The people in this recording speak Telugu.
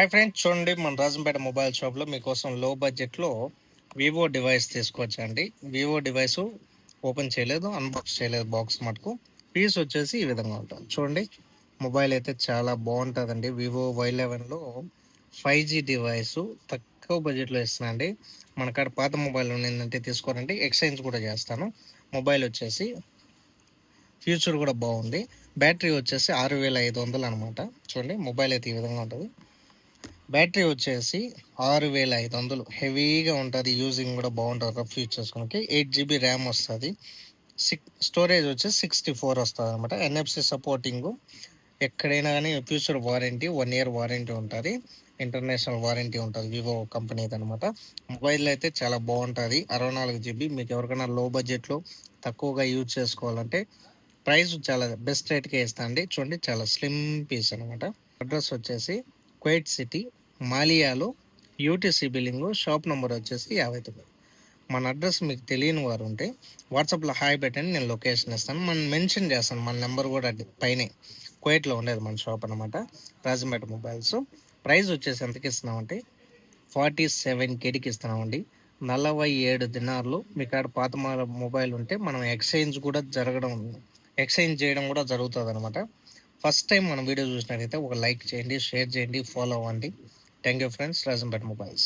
హాయ్ ఫ్రెండ్స్, చూడండి మన రాజంపేట మొబైల్ షాప్లో మీకోసం లో బడ్జెట్లో వివో డివైస్ తీసుకొచ్చండి. వివో డివైస్ ఓపెన్ చేయలేదు, అన్బాక్స్ చేయలేదు. బాక్స్ మటుకు పీస్ వచ్చేసి ఈ విధంగా ఉంటుంది. చూడండి, మొబైల్ అయితే చాలా బాగుంటుందండి. వివో Y11లో 5G డివైస్ తక్కువ బడ్జెట్లో ఇస్తున్నాండి. మన కాడ పాత మొబైల్ ఏంటంటే తీసుకోవాలంటే ఎక్స్చేంజ్ కూడా చేస్తాను. మొబైల్ వచ్చేసి ఫ్యూచర్ కూడా బాగుంది. బ్యాటరీ వచ్చేసి 6500 అనమాట. చూడండి, మొబైల్ అయితే ఈ విధంగా ఉంటుంది. బ్యాటరీ వచ్చేసి 6500 హెవీగా ఉంటుంది. యూజింగ్ కూడా బాగుంటుంది. రఫ్ యూజ్ చేసుకోవడానికి 8GB ర్యామ్ వస్తుంది. స్టోరేజ్ వచ్చేసి 64 వస్తుంది అనమాట. NFC సపోర్టింగ్ ఎక్కడైనా కానీ ఫ్యూచర్ వారంటీ 1 year వారంటీ ఉంటుంది. ఇంటర్నేషనల్ వారంటీ ఉంటుంది. వివో కంపెనీది అనమాట. మొబైల్ అయితే చాలా బాగుంటుంది. 64GB. మీకు ఎవరికైనా లో బడ్జెట్లో తక్కువగా యూజ్ చేసుకోవాలంటే ప్రైస్ చాలా బెస్ట్ రేట్కే ఇస్తా అండి. చూడండి, చాలా స్లిమ్ పీస్ అనమాట. అడ్రస్ వచ్చేసి కువైట్ సిటీ, మాలియాలో, యూటీసీ బిల్లింగ్, షాప్ నెంబర్ వచ్చేసి 59. మన అడ్రస్ మీకు తెలియని వారు ఉంటే వాట్సాప్లో హాయ్ పెట్టండి, నేను లొకేషన్ ఇస్తాను. మనం మెన్షన్ చేస్తాను, మన నెంబర్ కూడా పైనే. కువైట్లో ఉండేది మన షాప్ అనమాట, రాజంపేట మొబైల్స్. ప్రైస్ వచ్చేసి ఎంతకి ఇస్తున్నామంటే 47Kకి ఇస్తున్నామండి. 47 దినార్లు. మీ కాడ పాత మొబైల్ ఉంటే మనం ఎక్స్చేంజ్ చేయడం కూడా జరుగుతుంది అనమాట. ఫస్ట్ టైం మన వీడియో చూసినట్టయితే ఒక లైక్ చేయండి, షేర్ చేయండి, ఫాలో అవ్వండి. Thank you friends, Rajampet mobiles.